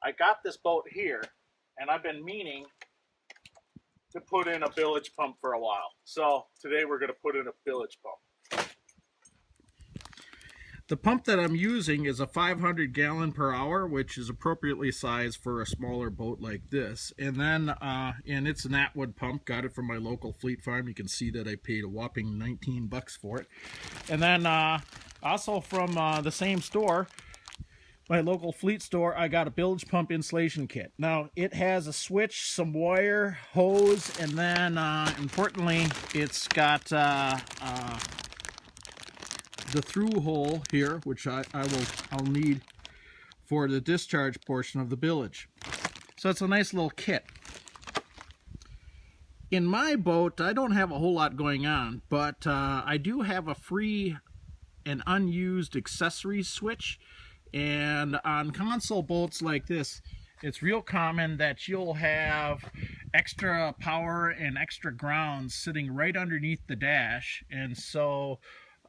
I got this boat here, and I've been meaning to put in a bilge pump for a while. So today we're going to put in a bilge pump. The pump that I'm using is a 500 gallon per hour, which is appropriately sized for a smaller boat like this. And then, and it's an Atwood pump, got it from my local Fleet Farm. You can see that I paid a whopping 19 bucks for it. And then also from the same store, my local Fleet store, I got a bilge pump installation kit. Now, it has a switch, some wire, hose, and then, importantly, it's got the through hole here, which I'll need for the discharge portion of the bilge. So it's a nice little kit. In my boat, I don't have a whole lot going on, but I do have a free and unused accessory switch. And on console boats like this, it's real common that you'll have extra power and extra grounds sitting right underneath the dash. And so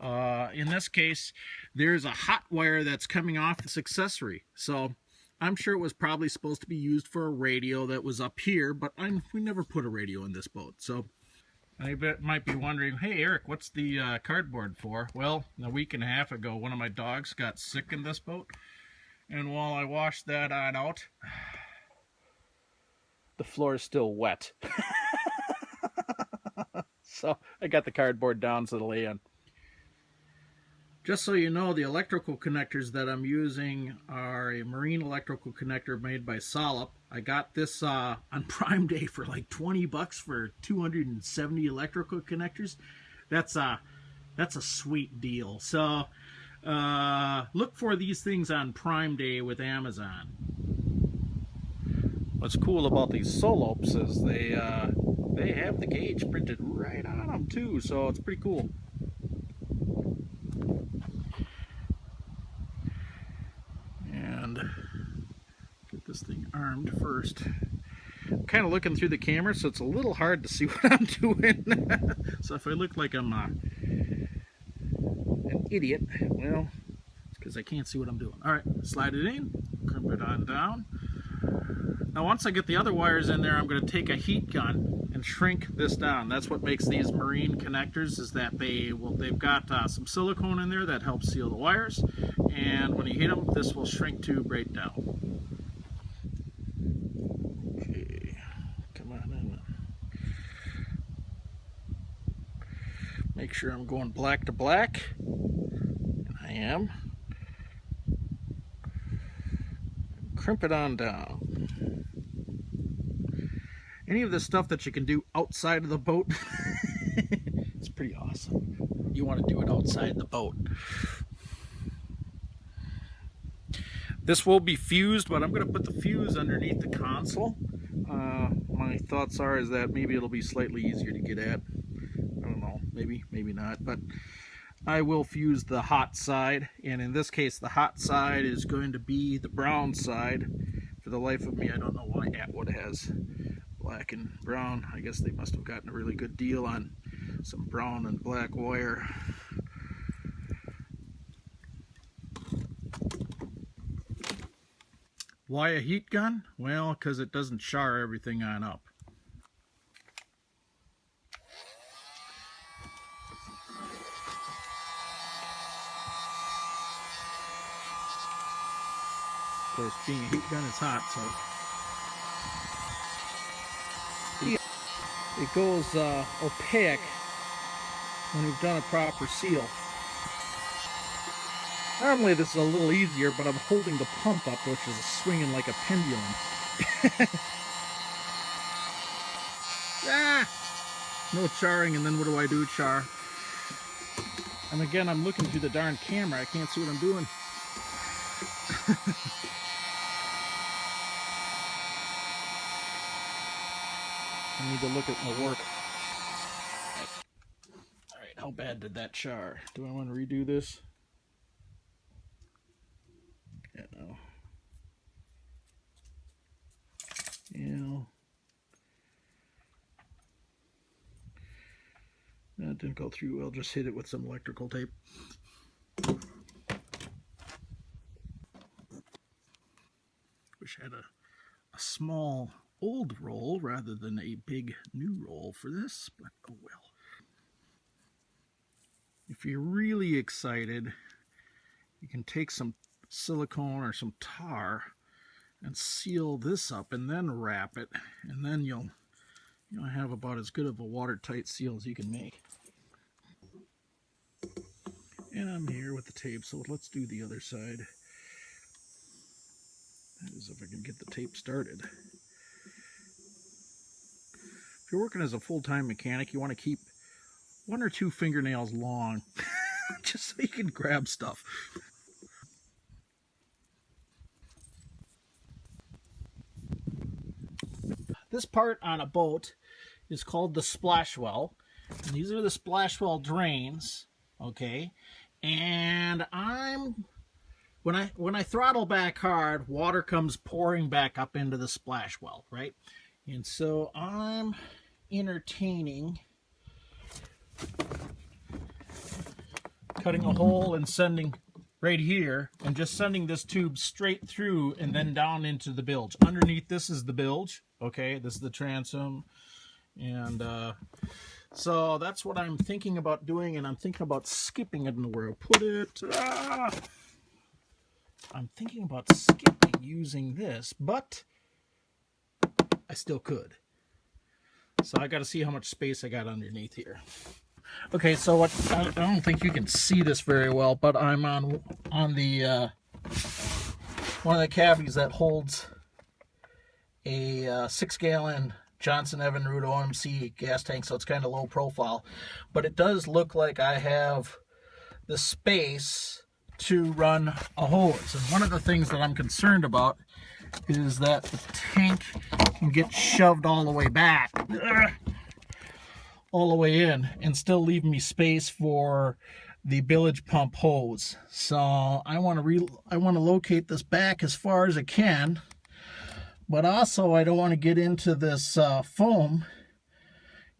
in this case, there's a hot wire that's coming off this accessory. So I'm sure it was probably supposed to be used for a radio that was up here, but we never put a radio in this boat. So I might be wondering, hey Eric, what's the cardboard for? Well, a week and a half ago, one of my dogs got sick in this boat. And while I washed that on out, the floor is still wet. So I got the cardboard down so it'll lay in. Just so you know, the electrical connectors that I'm using are a marine electrical connector made by Solop. I got this on Prime Day for like 20 bucks for 270 electrical connectors. That's a sweet deal. So look for these things on Prime Day with Amazon. What's cool about these Solopes is they have the gauge printed right on them too, so it's pretty cool. Get this thing armed first. I'm kind of looking through the camera, so it's a little hard to see what I'm doing. So if I look like I'm an idiot, well, it's because I can't see what I'm doing. Alright, slide it in, crimp it on down. Now once I get the other wires in there, I'm going to take a heat gun and shrink this down. That's what makes these marine connectors, is that they've got some silicone in there that helps seal the wires, and when you heat them, this will shrink tube right down. Okay, come on in. Make sure I'm going black to black, and I am. Crimp it on down. Any of the stuff that you can do outside of the boat, it's pretty awesome. You want to do it outside the boat. This will be fused, but I'm going to put the fuse underneath the console. My thoughts are that maybe it'll be slightly easier to get at. I don't know, maybe not, but I will fuse the hot side, and in this case the hot side is going to be the brown side. For the life of me, I don't know why Atwood has black and brown. I guess they must have gotten a really good deal on some brown and black wire. Why a heat gun? Well, because it doesn't char everything on up. Of course, being a heat gun, it's hot, so it goes opaque when you've done a proper seal. Normally this is a little easier, but I'm holding the pump up, which is swinging like a pendulum. No charring, and then what do I do? Char. And again, I'm looking through the darn camera. I can't see what I'm doing. I need to look at my work. Alright, how bad did that char? Do I want to redo this? Yeah, no. Yeah. That didn't go through well. Just hit it with some electrical tape. We wish I had a small old roll rather than a big new roll for this, but oh well. If you're really excited, you can take some silicone or some tar and seal this up and then wrap it, and then you'll have about as good of a watertight seal as you can make. And I'm here with the tape, so let's do the other side. That is, if I can get the tape started. If you're working as a full-time mechanic, you want to keep 1 or 2 fingernails long, just so you can grab stuff. This part on a boat is called the splash well. And these are the splash well drains, okay? And when I throttle back hard, water comes pouring back up into the splash well, right? And so I'm entertaining cutting a hole and sending right here, and just sending this tube straight through and then down into the bilge. Underneath this is the bilge, okay? This is the transom, and so that's what I'm thinking about doing, and I'm thinking about skipping it. And where I put it, I'm thinking about skipping using this, but I still could. So I got to see how much space I got underneath here. Okay, so what, I don't think you can see this very well, but I'm on the one of the cavities that holds a 6-gallon Johnson Evinrude OMC gas tank, so it's kind of low profile. But it does look like I have the space to run a hose. And one of the things that I'm concerned about is that the tank can get shoved all the way back, all the way in, and still leave me space for the bilge pump hose. So I want to locate this back as far as I can, but also I don't want to get into this foam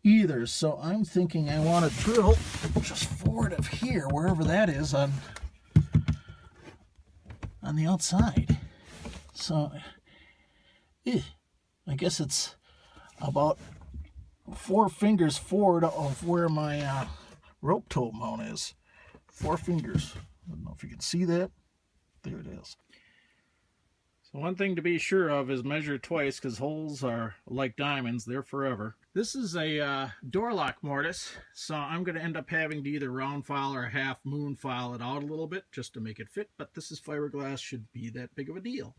either. So I'm thinking I want to drill just forward of here, wherever that is on the outside. So I guess it's about 4 fingers forward of where my rope tow mount is. 4 fingers. I don't know if you can see that. There it is. So one thing to be sure of is measure twice, because holes are like diamonds. They're forever. This is a door lock mortise, so I'm going to end up having to either round file or half moon file it out a little bit just to make it fit, but this is fiberglass, shouldn't be that big of a deal.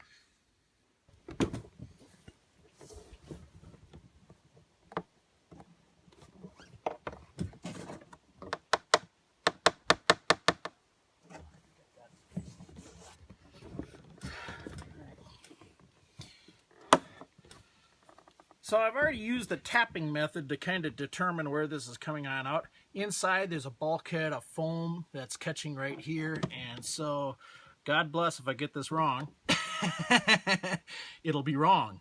So I've already used the tapping method to kind of determine where this is coming on out. Inside there's a bulkhead of foam that's catching right here, and so God bless if I get this wrong. It'll be wrong.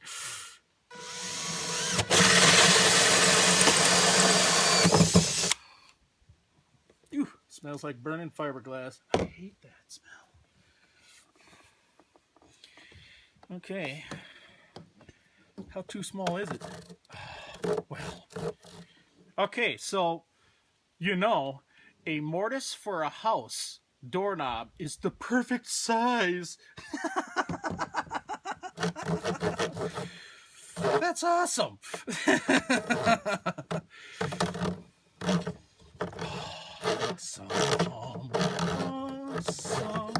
Ooh, smells like burning fiberglass. I hate that smell. Okay. How too small is it? Well, okay, so, you know, a mortise for a house doorknob is the perfect size. That's awesome. Awesome, awesome,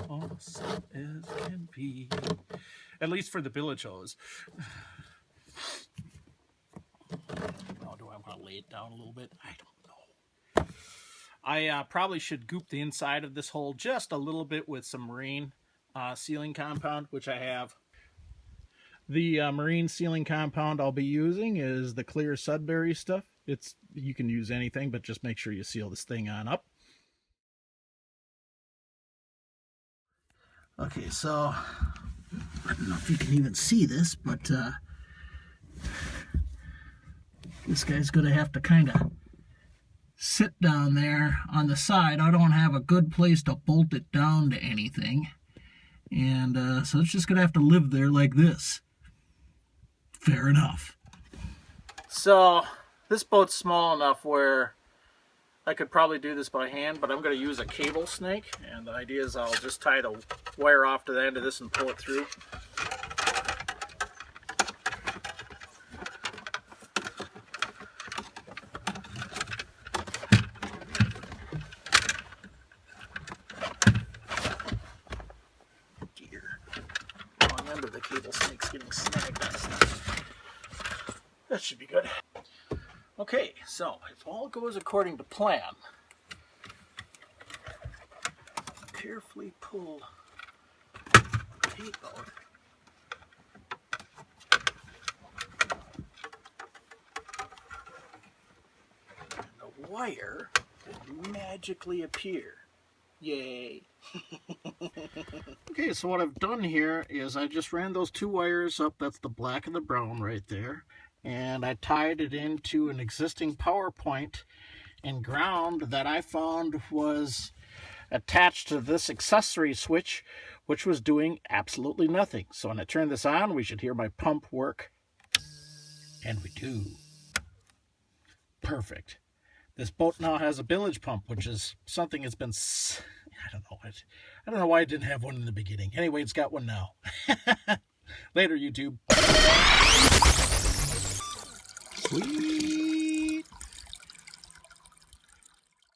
awesome as can be. At least for the bilge hose. Oh, do I want to lay it down a little bit? I don't know. I probably should goop the inside of this hole just a little bit with some marine sealing compound, which I have. The marine sealing compound I'll be using is the clear Sudbury stuff. You can use anything, but just make sure you seal this thing on up. Okay, so I don't know if you can even see this, but this guy's going to have to kind of sit down there on the side. I don't have a good place to bolt it down to anything. And so it's just going to have to live there like this. Fair enough. So this boat's small enough where I could probably do this by hand, but I'm going to use a cable snake. And the idea is I'll just tie the wire off to the end of this and pull it through. The cable snake's getting snagged on stuff. That should be good. Okay, so if all goes according to plan, carefully pull the tape out. And the wire will magically appear. Yay! Okay, so what I've done here is I just ran those two wires up. That's the black and the brown right there. And I tied it into an existing power point and ground that I found was attached to this accessory switch, which was doing absolutely nothing. So when I turn this on, we should hear my pump work. And we do. Perfect. This boat now has a bilge pump, which is something that's been, I don't know why I didn't have one in the beginning. Anyway, it's got one now. Later, YouTube. Sweet.